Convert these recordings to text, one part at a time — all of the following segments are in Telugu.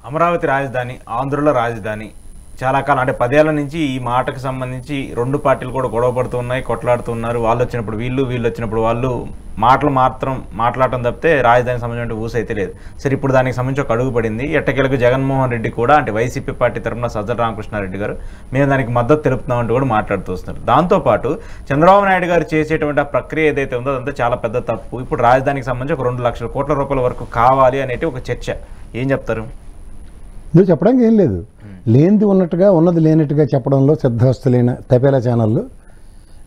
అమరావతి రాజధాని, ఆంధ్రుల రాజధాని చాలా కాలం అంటే 10 ఏళ్ల నుంచి ఈ మాటకు సంబంధించి రెండు పార్టీలు కూడా గొడవ పడుతున్నాయి, కొట్లాడుతున్నారు. వాళ్ళు వచ్చినప్పుడు వీళ్ళు వచ్చినప్పుడు వాళ్ళు మాటలు మాత్రం మాట్లాడటం తప్పితే రాజధానికి సంబంధించిన ఊసైతే లేదు. సరే, ఇప్పుడు దానికి సంబంధించి ఒక అడుగు పడింది. ఎట్టకేలకు జగన్మోహన్ రెడ్డి కూడా అంటే వైసీపీ పార్టీ తరఫున సజ్జల రామకృష్ణారెడ్డి గారు మేము దానికి మద్దతు తెలుపుతున్నామంటూ కూడా మాట్లాడుతూ వస్తున్నారు. దాంతోపాటు చంద్రబాబు నాయుడు గారు చేసేటువంటి ఆ ప్రక్రియ ఏదైతే ఉందో అదంతా చాలా పెద్ద తప్పు. ఇప్పుడు రాజధానికి సంబంధించి ఒక 2 లక్షల కోట్ల రూపాయల వరకు కావాలి అనేది ఒక చర్చ. ఏం చెప్తారు? నువ్వు చెప్పడానికి ఏం లేదు. లేనిది ఉన్నట్టుగా ఉన్నది లేనట్టుగా చెప్పడంలో సిద్ధహస్తులైన తపేలా ఛానళ్ళు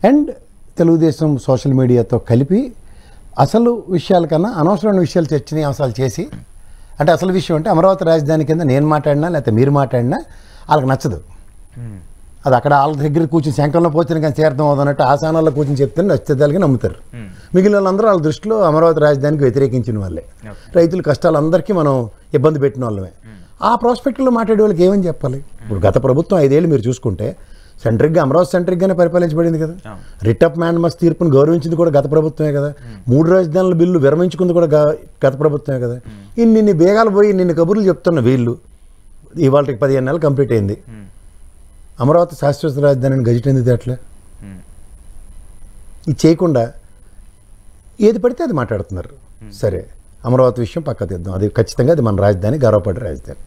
అండ్ తెలుగుదేశం సోషల్ మీడియాతో కలిపి అసలు విషయాల కన్నా అనవసరమైన విషయాలు చర్చనీయాంశాలు చేసి, అంటే అసలు విషయం అంటే అమరావతి రాజధాని కింద నేను మాట్లాడినా లేకపోతే మీరు మాట్లాడినా వాళ్ళకి నచ్చదు. అది అక్కడ వాళ్ళ దగ్గర కూర్చొని శంఖంలో పోచిన కానీ చేర్థం అవుతున్నట్టు ఆ ఛానల్లో కూర్చొని చెప్తే నచ్చేదానికి నమ్ముతారు. మిగిలిన వాళ్ళందరూ వాళ్ళ దృష్టిలో అమరావతి రాజధానికి వ్యతిరేకించిన వాళ్ళే, రైతుల కష్టాలందరికీ మనం ఇబ్బంది పెట్టిన వాళ్ళమే. ఆ ప్రాస్పెక్ట్లో మాట్లాడే వాళ్ళకి ఏమని చెప్పాలి? ఇప్పుడు గత ప్రభుత్వం 5 ఏళ్ళు మీరు చూసుకుంటే సెంట్రిక్గా అమరావతి సెంట్రిక్గానే పరిపాలించబడింది కదా. రిట్ ఆఫ్ మ్యాన్మస్ తీర్పును గౌరవించింది కూడా గత ప్రభుత్వమే కదా. 3 రాజధానుల బిల్లు విరమించుకుంది కూడా గత ప్రభుత్వమే కదా. ఇన్ని బేగాలు పోయి నిన్ను కబుర్లు చెప్తున్న వీళ్ళు ఇవాళకి 15 నెలలు కంప్లీట్ అయింది. అమరావతి శాశ్వత రాజధానిని గజెట్ ఎందుకు అట్లా ఇది చేయకుండా ఏది పడితే అది మాట్లాడుతున్నారు. సరే, అమరావతి విషయం పక్క తీద్దాం, అది ఖచ్చితంగా అది మన రాజధాని, గర్వపడే రాజధాని.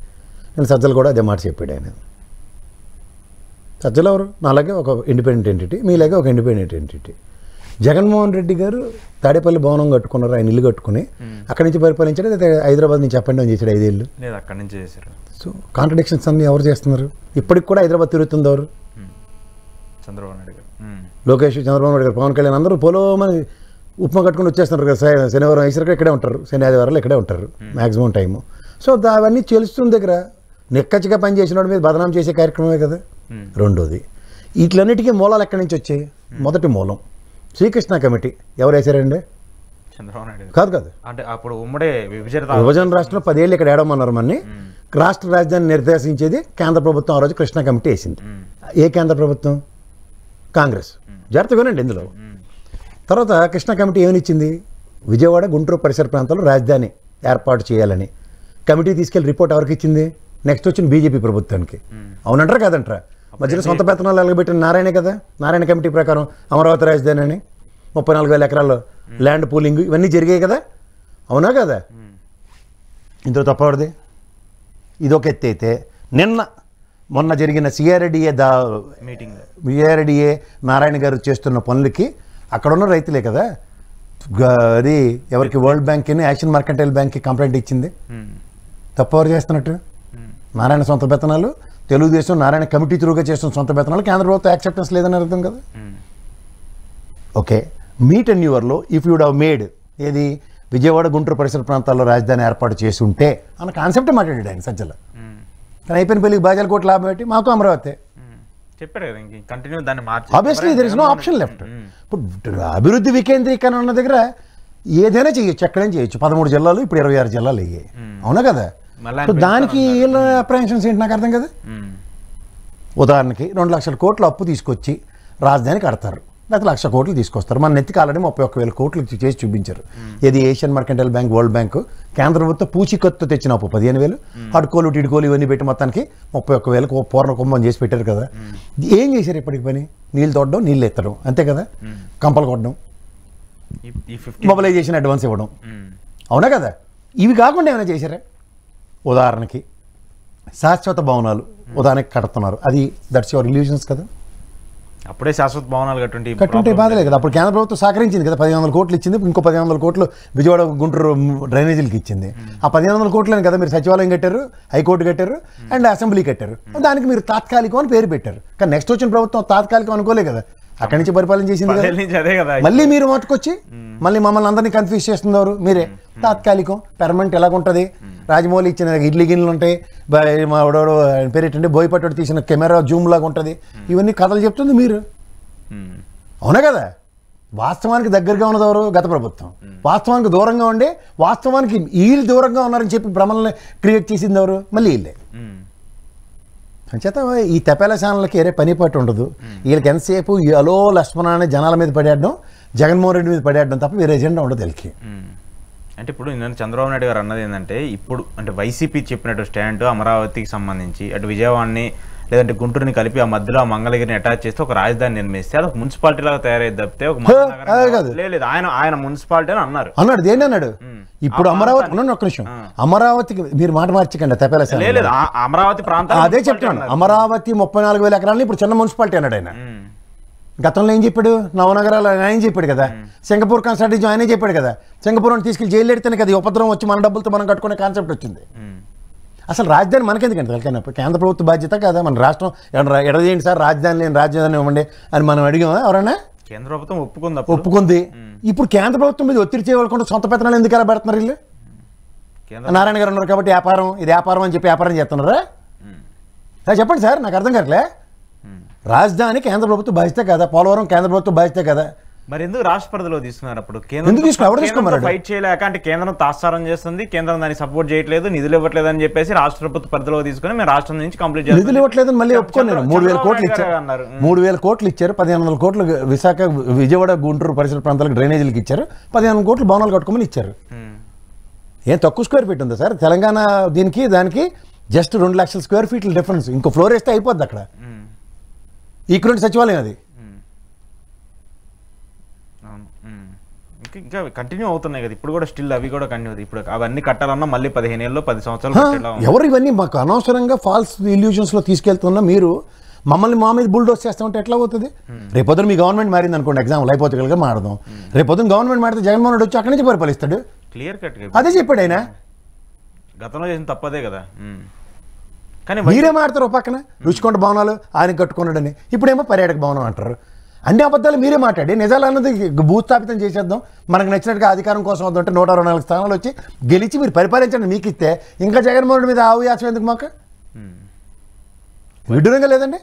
నేను సజ్జలు కూడా అదే మాట చెప్పాడు. ఆయన సజ్జలు ఎవరు? నాలాగే ఒక ఇండిపెండెంట్ ఎంటిటీ, మీలాగే ఒక ఇండిపెండెంట్ ఎంటిటీ. జగన్మోహన్ రెడ్డి గారు తాడేపల్లి భవనం కట్టుకున్నారు, ఆయన ఇల్లు కట్టుకుని అక్కడి నుంచి పరిపాలించాడు. అయితే హైదరాబాద్ నుంచి అప్ అండ్ డౌన్ చేశాడు 5 ఏళ్ళు. అక్కడి నుంచి చేశారు. సో కాంట్రడిక్షన్స్ అన్ని ఎవరు చేస్తున్నారు? ఇప్పటికి కూడా హైదరాబాద్ తిరుగుతుంది ఎవరు? చంద్రబాబు నాయుడు గారు, లోకేష్, చంద్రబాబు నాయుడు గారు, పవన్ కళ్యాణ్ అందరూ పోలోమని ఉప్మా కట్టుకుని వచ్చేస్తున్నారు కదా. శనివారం ఐసరికి ఇక్కడే ఉంటారు, శని ఆదివారాలు ఇక్కడే ఉంటారు మ్యాక్సిమం టైము. సో అవన్నీ తెలుస్తుంది దగ్గర నిక్కచ్చిగా పనిచేసిన వాడి మీద బదనాం చేసే కార్యక్రమమే కదా. రెండోది, వీటిలన్నిటికీ మూలాలు ఎక్కడి నుంచి వచ్చాయి? మొదటి మూలం శ్రీకృష్ణ కమిటీ. ఎవరు వేశారండి? చంద్రబాబు నాయుడు కాదు. అంటే అప్పుడు ఉమ్మడే విభజన రాష్ట్రంలో 10 ఏళ్ళు ఇక్కడ ఏడమన్నారు మన్ని. రాష్ట్ర రాజధాని నిర్దేశించేది కేంద్ర ప్రభుత్వం. ఆ రోజు కృష్ణ కమిటీ వేసింది. ఏ కేంద్ర ప్రభుత్వం? కాంగ్రెస్. జాగ్రత్తగా వినండి ఇందులో. తర్వాత కృష్ణ కమిటీ ఏమనిచ్చింది? విజయవాడ, గుంటూరు పరిసర ప్రాంతాల్లో రాజధాని ఏర్పాటు చేయాలని కమిటీ తీసుకెళ్లి రిపోర్ట్ ఎవరికి ఇచ్చింది? నెక్స్ట్ వచ్చిన బీజేపీ ప్రభుత్వానికి. అవునంటారా కాదంటారా? మధ్యలో సొంత పెత్తనాలు ఎలగబెట్టిన నారాయణే కదా. నారాయణ కమిటీ ప్రకారం అమరావతి రాజధాని అని 34,000 ఎకరాల్లో ల్యాండ్ పూలింగ్ ఇవన్నీ జరిగాయి కదా. అవునా కదా? ఇందులో తప్పవడది. ఇదొక ఎత్తి అయితే మొన్న జరిగిన సిఆర్డీఏ నారాయణ గారు చేస్తున్న పనులకి అక్కడ ఉన్న రైతులే కదా. అది ఎవరికి? వరల్డ్ బ్యాంక్ ని, యాక్షన్ మర్కంటైల్ బ్యాంక్కి కంప్లైంట్ ఇచ్చింది. తప్పవరు చేస్తున్నట్టు? నారాయణ సొంత వేతనాలు, తెలుగుదేశం నారాయణ కమిటీ త్రూగా చేస్తున్న సొంత వేతనాలు కేంద్ర ప్రభుత్వం యాక్సెప్టెన్స్ లేదని అర్థం కదా. ఓకే, మీట్ అండ్ యూవర్లో ఇఫ్ యూడ్ హ్యావ్ మేడ్ ఏది విజయవాడ, గుంటూరు పరిసర ప్రాంతాల్లో రాజధాని ఏర్పాటు చేసి ఉంటే అన్న కాన్సెప్ట్ మాట్లాడాడు ఆయన సజ్జల. కానీ అయిపోయిన పెళ్లికి బాజాల కోట్లు లాభం పెట్టి మాకు అమరావతి చెప్పాడు కదా. కంటిన్యూ దాన్ని మార్చి obviously there is no option left. ఇప్పుడు అభివృద్ధి వికేంద్రీకరణ ఉన్న దగ్గర ఏదైనా చేయొచ్చు, ఎక్కడైనా చేయొచ్చు. 13 జిల్లాలు, ఇప్పుడు 26 జిల్లాలు అయ్యాయి. అవునా కదా? దానికి వీళ్ళ అప్రహెన్షన్స్ ఏంటి నాకు అర్థం కదా. ఉదాహరణకి 2 లక్షల కోట్లు అప్పు తీసుకొచ్చి రాజధాని కడతారు, లేకపోతే 1,00,000 కోట్లు తీసుకొస్తారు. మన నెత్తికి ఆల్రెడీ 31,000 కోట్లు చేసి చూపించారు. ఇది Asian mercantile bank, world bank, కేంద్ర ప్రభుత్వం పూచికత్తు తెచ్చిన అప్పు 15,000, అడ్కోలు టిడ్కోలు ఇవన్నీ పెట్టి మొత్తానికి 31,000 పూర్ణ కుంభం చేసి పెట్టారు కదా. ఏం చేశారు ఇప్పటికి పని? నీళ్ళు తోడడం, నీళ్ళు ఎత్తడం, అంతే కదా. కంపలు కొట్టడం, మొబిలైజేషన్ అడ్వాన్స్ ఇవ్వడం. అవునా కదా? ఇవి కాకుండా ఏమైనా చేశారా? ఉదాహరణకి శాశ్వత భవనాలు ఉదాహరణకి కడుతున్నారు. అది దట్స్ యువర్ ఇల్యూషన్స్ కదా. అప్పుడే శాశ్వత భవనాలు కట్టుంటే బాధలే కదా. అప్పుడు కేంద్ర ప్రభుత్వం సహకరించింది కదా. 1,500 కోట్లు ఇచ్చింది. ఇంకో 1,500 కోట్లు విజయవాడ, గుంటూరు డ్రైనేజీలకి ఇచ్చింది. ఆ 1,500 కోట్లని కదా మీరు సచివాలయం కట్టారు, హైకోర్టు కట్టారు, అండ్ అసెంబ్లీ కట్టారు. దానికి మీరు తాత్కాలికం అని పేరు పెట్టారు. కానీ నెక్స్ట్ వచ్చిన ప్రభుత్వం తాత్కాలికం అనుకోలే కదా, అక్కడి నుంచి పరిపాలన చేసింది కదా. మళ్ళీ మీరు మట్టుకొచ్చి మళ్ళీ మమ్మల్ని అందరినీ కన్ఫ్యూజ్ చేస్తున్నారు మీరే. తాత్కాలికం, పెర్మనెంట్ ఎలాగుంటుంది? రాజమౌళి ఇచ్చిన ఇడ్లీ గిన్నెలు ఉంటాయి, మా పేరేంటంటే బోయపట్టు తీసిన కెమెరా జూమ్ లాగా ఉంటుంది. ఇవన్నీ కథలు చెప్తుంది మీరు. అవునా కదా? వాస్తవానికి దగ్గరగా ఉన్నది ఎవరు? గత ప్రభుత్వం. వాస్తవానికి దూరంగా ఉండే, వాస్తవానికి వీళ్ళు దూరంగా ఉన్నారని చెప్పి భ్రమల్ని క్రియేట్ చేసింది ఎవరు? మళ్ళీ వీళ్ళే. అంచేత ఈ తెపేల ఛానల్కి ఏరే పని పట్టు ఉండదు. వీళ్ళకి ఎంతసేపు అలో లక్ష్మణ అనే జనాల మీద పడేయడం, జగన్మోహన్ రెడ్డి మీద పడేయడం తప్ప వేరే ఎజెండా ఉండదు వీళ్ళకి. అంటే ఇప్పుడు నేను చంద్రబాబు నాయుడు గారు అన్నది ఏంటంటే ఇప్పుడు అంటే వైసీపీ చెప్పినట్టు స్టాండ్ అమరావతికి సంబంధించి అటు విజయవాడని లేదంటే గుంటూరుని కలిపి ఆ మధ్యలో ఆ మంగళగిరిని అటాచ్ చేస్తే ఒక రాజధాని నిర్మిస్తే అది ఒక మున్సిపాలిటీ లాగా తయారైంది తప్పితే ఒక లేదు ఆయన మున్సిపాలిటీ అని అన్నాడు దేని అన్నాడు. ఇప్పుడు అమరావతి ఒక్క నిమిషం, అమరావతికి మీరు మాట మార్చకండి తప్పేలా లేదు అమరావతి ప్రాంతం అదే చెప్తున్నాను. అమరావతి 34,000 ఎకరాలని ఇప్పుడు చిన్న మున్సిపాలిటీ అన్నాడు ఆయన. గతంలో ఏం చెప్పాడు, నవనగరాలు ఆయన చెప్పాడు కదా, సింగపూర్ కన్సల్టెన్సీ ఆయనే చెప్పాడు కదా, సింగపూర్ తీసుకెళ్ళి జైలు ఎడితేనే కదా ఉపద్రవం వచ్చి మన డబ్బులతో మనం కట్టుకునే కాన్సెప్ట్ వచ్చింది. అసలు రాజధాని మనకెందుకంటే తలకైనప్పుడు కేంద్ర ప్రభుత్వ బాధ్యత కదా, మన రాష్ట్రం ఎడదేయండి సార్ రాజధాని లేని రాజధాని ఇవ్వండి అని మనం అడిగామా ఎవరన్నా? కేంద్ర ప్రభుత్వం ఒప్పుకుంది. ఇప్పుడు కేంద్ర ప్రభుత్వం మీద ఒత్తిడి చేయకుండా సొంత పెత్తనాలు ఎందుకు ఎలా పెడుతున్నారు వీళ్ళు? నారాయణ గారు ఉన్నారు కాబట్టి ఇది వ్యాపారం అని చెప్పి వ్యాపారం చేస్తున్నారా? చెప్పండి సార్, నాకు అర్థం కావట్లే. రాజధాని కేంద్ర ప్రభుత్వ బాధ్యత కదా, పోలవరం కేంద్ర ప్రభుత్వ బాధ్యత కదా, మరి ఎందుకు రాష్ట్ర పరిధిలో తీసుకున్నారు? అప్పుడు కేంద్రం ఫైట్ చేయలేక అంటే కేంద్రం తాత్సారం చేస్తుంది, కేంద్రం దాన్ని సపోర్ట్ చేయట్లేదు, నిధులు ఇవ్వట్లేదు అని చెప్పేసి రాష్ట్ర ప్రభుత్వ పరిధిలో తీసుకుని మేము రాష్ట్రం నుంచి కంప్లీట్ చేస్తాం. నిధులు ఇవ్వట్లేదని మళ్ళీ ఒప్పుకున్నాను. 3,000 కోట్లు ఇచ్చారు, 3,000 కోట్లు ఇచ్చారు, 1,500 కోట్లు విశాఖ విజయవాడ గుంటూరు పరిసర ప్రాంతాలకు డ్రైనేజీలకు ఇచ్చారు, 1,500 కోట్లు భవనాలు కట్టుకోమని ఇచ్చారు. ఏం తక్కువ స్క్వేర్ ఫీట్ ఉందా సార్ తెలంగాణ దీనికి దానికి? జస్ట్ 2 లక్షల స్క్వేర్ ఫీట్ల డిఫరెన్స్. ఇంకో ఫ్లోర్ వేస్తే అయిపోద్ది అక్కడ. ఈక్వలెంట్ సచివాలయం అది. ఇంకా కంటిన్యూ అవుతున్నాయి కదా ఇప్పుడు కూడా, స్టిల్ అవి కూడా కంటిన్యూ. ఇప్పుడు అవన్నీ కట్టాలన్నా మళ్ళీ 15 ఏళ్ళు 10 సంవత్సరాలు. ఎవరు ఇవన్నీ మాకు అనవసరంగా ఫాల్స్ ఇల్యూజన్స్లో తీసుకెళ్తున్నా మీరు మమ్మల్ని మా మీద బుల్డోస్ చేస్తామంటే ఎట్లా అవుతుంది? రేపొద్దున మీ గవర్నమెంట్ మారింది అనుకోండి, ఎగ్జాంపుల్ అయిపోతే మారదాం. రేపొద్దున గవర్నమెంట్ మారితే జగన్మోహన్ రెడ్డి వచ్చి అక్కడి నుంచి పరిపాలిస్తాడు. క్లియర్ కట్ అదే చెప్పాడు ఆయన. గతంలో చేసిన తప్పదే కదా. కానీ మీరే మాడతారు పక్కన రుచికొండ భవనాలు ఆయన కట్టుకున్నాడని, ఇప్పుడేమో పర్యాటక భవనం అంటారు. అన్ని అబద్ధాలు మీరే మాట్లాడి నిజాలు అన్నది భూస్థాపితం చేసేద్దాం, మనకు నచ్చినట్టుగా అధికారం కోసం వద్దంటే 124 స్థానాలు వచ్చి గెలిచి మీరు పరిపాలించండి మీకు ఇస్తే ఇంకా జగన్మోహన్ రెడ్డి మీద ఆవు యాసం ఎందుకు మాకు? విడ్డూరంగా లేదండి.